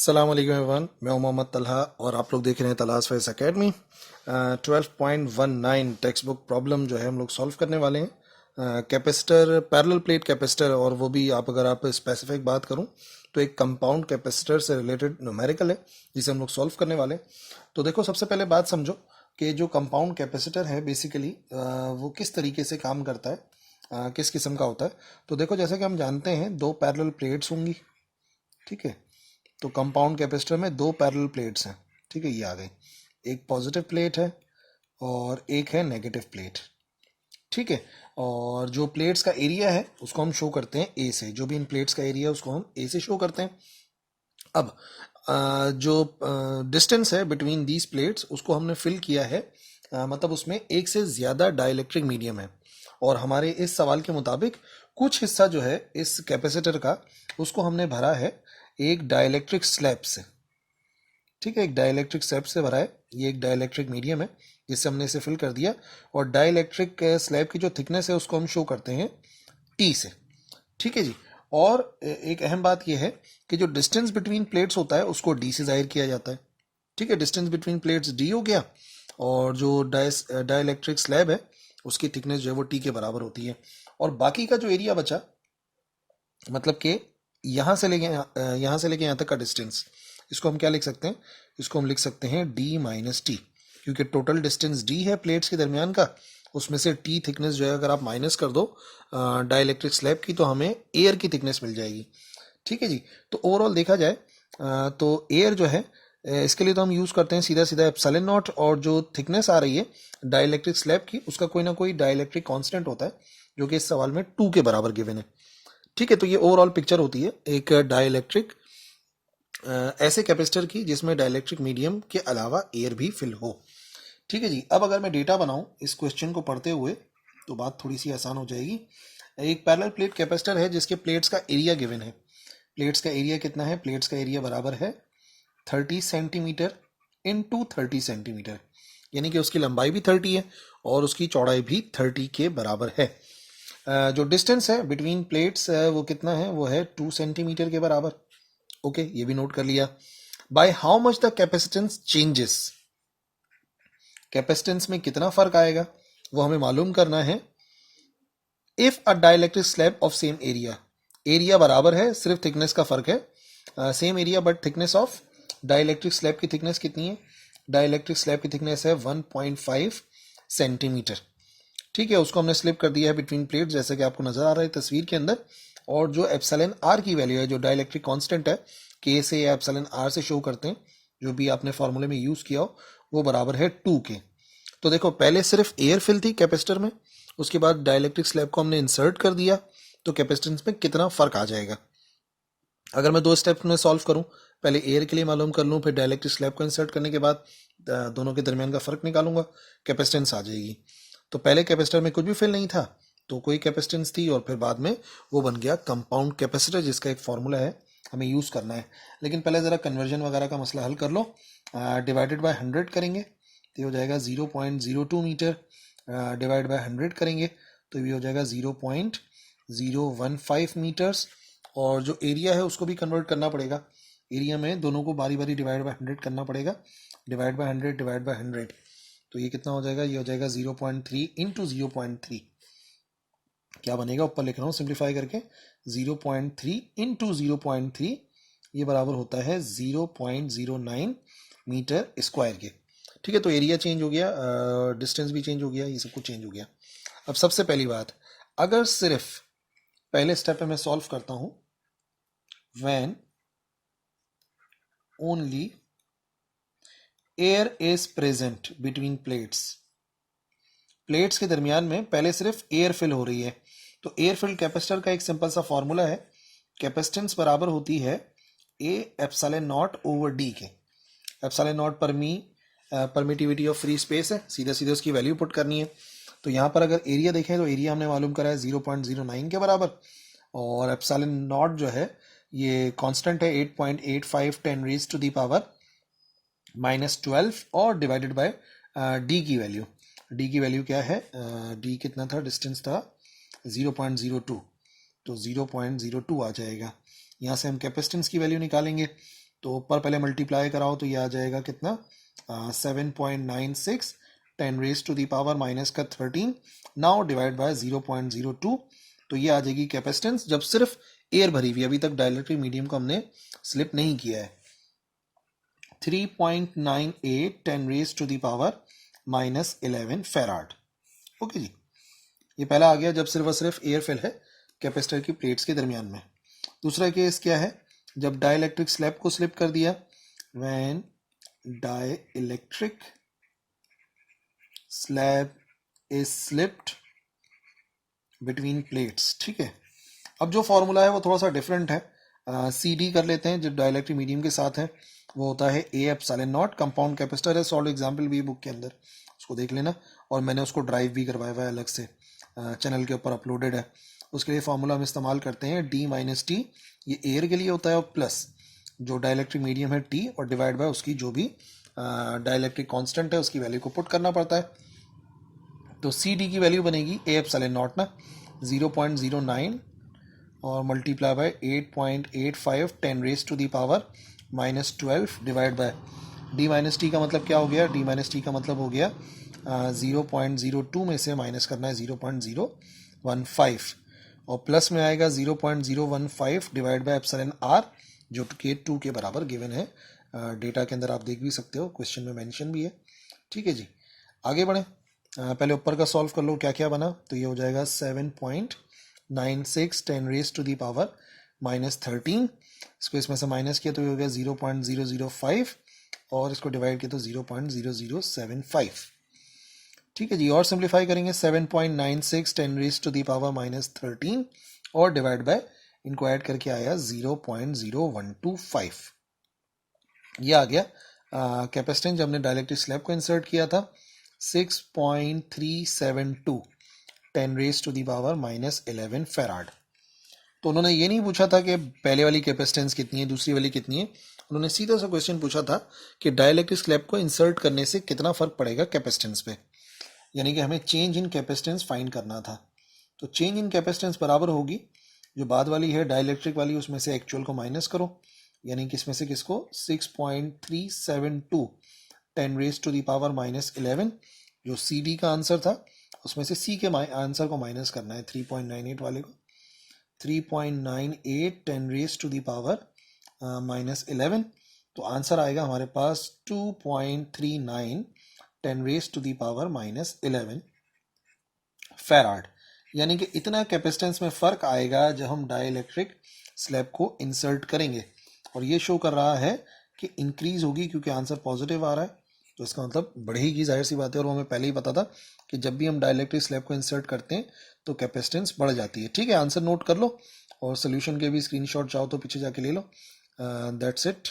अस्सलाम वालेकुम एवरीवन, मैं हूं मोहम्मद तलहा और आप लोग देख रहे हैं तलहास फैज़ एकेडमी। 12.19 टेक्स्ट बुक प्रॉब्लम जो है हम लोग सॉल्व करने वाले हैं। कैपेसिटर, पैरेलल प्लेट कैपेसिटर, और वो भी अगर आप स्पेसिफिक बात करूं तो एक कंपाउंड कैपेसिटर से रिलेटेड न्यूमेरिकल है जिसे हम लोग सॉल्व करने वाले हैं। तो देखो, सबसे पहले बात समझो कि जो कंपाउंड कैपेसिटर है बेसिकली वो किस तरीके से काम करता है, किस किस्म का होता है। तो देखो, जैसे कि हम जानते हैं दो पैरेलल प्लेट्स होंगी, ठीक है। तो कंपाउंड कैपेसिटर में दो पैरेलल प्लेट्स हैं, ठीक है। ये आ गई, एक पॉजिटिव प्लेट है और एक है नेगेटिव प्लेट, ठीक है। और जो प्लेट्स का एरिया है उसको हम शो करते हैं ए से, जो भी इन प्लेट्स का एरिया है उसको हम ए से शो करते हैं। अब जो डिस्टेंस है बिटवीन दीज प्लेट्स उसको हमने फिल किया है, मतलब उसमें एक से ज़्यादा डाइलेक्ट्रिक मीडियम है। और हमारे इस सवाल के मुताबिक कुछ हिस्सा जो है इस कैपेसिटर का उसको हमने भरा है एक डाइलेक्ट्रिक स्लैब से, ठीक है। एक डाइलेक्ट्रिक स्लैब से भरा है, ये एक डाइलेक्ट्रिक मीडियम है जिससे हमने इसे फिल कर दिया। और डाइलेक्ट्रिक स्लैब की जो थिकनेस है उसको हम शो करते हैं टी से, ठीक है जी। और एक अहम बात यह है कि जो डिस्टेंस बिटवीन प्लेट्स होता है उसको डी से जाहिर किया जाता है, ठीक है। डिस्टेंस बिटवीन प्लेट्स डी हो गया, और जो डाइलेक्ट्रिक स्लैब है उसकी थिकनेस जो है वो टी के बराबर होती है। और बाकी का जो एरिया बचा, मतलब कि यहाँ से लेके यहाँ तक का डिस्टेंस, इसको हम क्या लिख सकते हैं, इसको हम लिख सकते हैं डी माइनस टी, क्योंकि टोटल डिस्टेंस डी है प्लेट्स के दरमियान का, उसमें से टी थिकनेस जो है अगर आप माइनस कर दो डाइलेक्ट्रिक स्लैब की तो हमें एयर की थिकनेस मिल जाएगी, ठीक है जी। तो ओवरऑल देखा जाए तो एयर जो है इसके लिए तो हम यूज़ करते हैं सीधा सीधा एप्सिलॉन नॉट, और जो थिकनेस आ रही है डाइलेक्ट्रिक स्लैब की उसका कोई ना कोई डाइलेक्ट्रिक कांस्टेंट होता है जो कि इस सवाल में 2 के बराबर गिवन है, ठीक है। तो ये ओवरऑल पिक्चर होती है एक डाइलेक्ट्रिक ऐसे कैपेसिटर की जिसमें डाइलेक्ट्रिक मीडियम के अलावा एयर भी फिल हो, ठीक है जी। अब अगर मैं डेटा बनाऊं इस क्वेश्चन को पढ़ते हुए तो बात थोड़ी सी आसान हो जाएगी। एक पैरेलल प्लेट कैपेसिटर है जिसके प्लेट्स का एरिया गिवन है। प्लेट्स का एरिया कितना है? प्लेट्स का एरिया बराबर है 30 सेंटीमीटर इंटू 30 सेंटीमीटर, यानी कि उसकी लंबाई भी 30 है और उसकी चौड़ाई भी 30 के बराबर है। जो डिस्टेंस है बिटवीन प्लेट्स वो कितना है? वो है 2 सेंटीमीटर के बराबर। ओके, ये भी नोट कर लिया। By how much the capacitance changes, capacitance में कितना फर्क आएगा वो हमें मालूम करना है। If a dielectric slab of same area, area बराबर है, सिर्फ थिकनेस का फर्क है। Same area but thickness of dielectric slab की थिकनेस कितनी है? डाइलेक्ट्रिक स्लैब की थिकनेस है 1.5 सेंटीमीटर, ठीक है। उसको हमने स्लिप कर दिया है बिटवीन प्लेट, जैसे कि आपको नजर आ रहा है तस्वीर के अंदर। और जो एप्सिलॉन आर की वैल्यू है, जो डाइलेक्ट्रिक कांस्टेंट है, के से या एप्सिलॉन आर से शो करते हैं, जो भी आपने फॉर्मूले में यूज किया हो, वो बराबर है 2 के। तो देखो, पहले सिर्फ एयर फिल थी कैपेसिटर में, उसके बाद डाइलेक्ट्रिक स्लैब को हमने इंसर्ट कर दिया, तो कैपेसिटेंस में कितना फर्क आ जाएगा। अगर मैं 2 स्टेप्स में सॉल्व करूं, पहले एयर के लिए मालूम कर लूं, फिर डाइलेक्ट्रिक स्लैब को इंसर्ट करने के बाद दोनों के दरमियान का फर्क निकालूंगा, कैपेसिटेंस आ जाएगी। तो पहले कैपेसिटर में कुछ भी फिल नहीं था तो कोई कैपेसिटेंस थी, और फिर बाद में वो बन गया कंपाउंड कैपेसिटर, जिसका एक फॉर्मूला है हमें यूज़ करना है। लेकिन पहले ज़रा कन्वर्जन वगैरह का मसला हल कर लो। डिवाइडेड बाय 100 करेंगे तो ये हो जाएगा 0.02 मीटर, डिवाइड बाय 100 करेंगे तो ये हो जाएगा 0.015 मीटर्स। और जो एरिया है उसको भी कन्वर्ट करना पड़ेगा, एरिया में दोनों को बारी बारी डिवाइड बाय 100 करना पड़ेगा। डिवाइड बाय 100 डिवाइड बाय 100, तो ये कितना हो जाएगा? ये हो जाएगा 0.3 इंटू 0.3, क्या बनेगा ऊपर लिख रहा हूँ सिंप्लीफाई करके, 0.3 इंटू 0.3, ये बराबर होता है 0.09 मीटर स्क्वायर के, ठीक है। तो एरिया चेंज हो गया, डिस्टेंस भी चेंज हो गया, ये सब कुछ चेंज हो गया। अब सबसे पहली बात, अगर सिर्फ पहले स्टेप पे मैं सॉल्व करता हूं, when only air is present between plates, plates के दरमियान में पहले सिर्फ एयर फिल हो रही है, तो एयर फिल्ड कैपेसिटर का एक सिंपल सा फॉर्मूला है, कैपेसिटेंस बराबर होती है A epsilon naught over D के। Epsilon naught permittivity of free space है, सीधे सीधे उसकी वैल्यू पुट करनी है। तो यहाँ पर अगर एरिया देखें तो एरिया हमने मालूम करा है 0.09 के बराबर, और एप्सिलॉन नॉट जो है ये कांस्टेंट है 8.85 10 रेज़ टू द पावर -12, और डिवाइडेड बाय डी की वैल्यू, डी की वैल्यू क्या है? डी कितना था? डिस्टेंस था 0.02, तो 0.02 आ जाएगा। यहाँ से हम कैपेसिटेंस की वैल्यू निकालेंगे तो ऊपर पहले मल्टीप्लाई कराओ तो ये आ जाएगा कितना 7.96 10 raise to the power minus का 13 नाउ डिवाइड बाय 0.02 तो ये आ जाएगी कैपेसिटेंस जब सिर्फ एयर भरी हुई, अभी तक डाइलेक्ट्रिक मीडियम को हमने स्लिप नहीं किया है। 3.98 10 raise to the power minus 11 farad. Okay जी, ये पहला आ गया जब सिर्फ और सिर्फ एयर फिल है कैपेसिटर की प्लेट्स के दरमियान में। दूसरा केस क्या है, जब डाइलेक्ट्रिक स्लैब को स्लिप कर दिया, when dielectric slab is slipped between plates. ठीक है, अब जो फॉर्मूला है वो थोड़ा सा डिफरेंट है, सी डी कर लेते हैं जो डाइलेक्ट्रिक मीडियम के साथ है, वो होता है A epsilon not. Compound capacitor है, सॉल्व एग्जाम्पल भी बुक के अंदर, उसको देख लेना, और मैंने उसको ड्राइव भी करवाया हुआ है अलग से, चैनल के ऊपर अपलोडेड है। उसके लिए फॉर्मूला हम इस्तेमाल करते हैं डी माइनस टी, ये एयर के लिए होता है, और प्लस जो डाइलेक्ट्रिक मीडियम है टी, और डिवाइड बाय उसकी जो भी डाइलेक्ट्रिक कांस्टेंट है उसकी वैल्यू को पुट करना पड़ता है। तो सी डी की वैल्यू बनेगी ए एप्सिलॉन नॉट ना 0.09 और multiply by 8.85 10 raise to the power minus 12 divide by D minus T का मतलब क्या हो गया, डी माइनस टी का मतलब हो गया 0.02 में से माइनस करना है 0.015 और प्लस में आएगा 0.015 डिवाइड बाय एप्सिलॉन आर जो कि 2 के बराबर गिवन है। डेटा के अंदर आप देख भी सकते हो, क्वेश्चन में मेंशन भी है। ठीक है जी, आगे बढ़े, पहले ऊपर का सॉल्व कर लो क्या क्या बना। तो ये हो जाएगा 7.96 10 raise to the power minus 13, इसको इसमें से माइनस किया तो ये हो गया 0.005 और इसको डिवाइड किया तो 0.0075। ठीक है जी, और सिंप्लीफाई करेंगे 7.96 10 raise to the power minus 13 और डिवाइड बाय इनको ऐड करके आया 0.0125। ये आ गया कैपेसिटेंस जब हमने डाइलेक्ट्रिक स्लैब को इंसर्ट किया था 6.372 10 raise to the power minus 11 farad. तो उन्होंने ये नहीं पूछा था कि पहले वाली कैपेसिटेंस कितनी है दूसरी वाली कितनी है, उन्होंने सीधा सा क्वेश्चन पूछा था कि डाइलेक्ट्रिक स्लैब को इंसर्ट करने से कितना फर्क पड़ेगा कैपेसिटेंस पे, यानी कि हमें चेंज इन कैपेसिटेंस फाइंड करना था। तो चेंज इन कैपेसिटेंस बराबर होगी जो बाद वाली है डाइलेक्ट्रिक वाली उसमें से एक्चुअल को माइनस करो, यानी कि इसमें से किसको 6.372 10 raise to the power minus 11 जो सी डी का आंसर था उसमें से सी के आंसर को माइनस करना है 3.98 वाले को, 3.98 10 raise to the power minus 11 तो आंसर आएगा हमारे पास 2.39 10 raise to the power minus 11 farad. यानी कि इतना कैपेसिटेंस में फर्क आएगा जब हम डाइलेक्ट्रिक स्लैब को इंसर्ट करेंगे, और ये शो कर रहा है कि इंक्रीज होगी क्योंकि आंसर पॉजिटिव आ रहा है, तो इसका मतलब बढ़ेगी, जाहिर सी बात है। और वो हमें पहले ही पता था कि जब भी हम डाइलेक्ट्रिक स्लैब को इंसर्ट करते हैं तो कैपेसिटेंस बढ़ जाती है। ठीक है, आंसर नोट कर लो और सोल्यूशन के भी स्क्रीनशॉट चाहो तो पीछे जाके ले लो। That's it.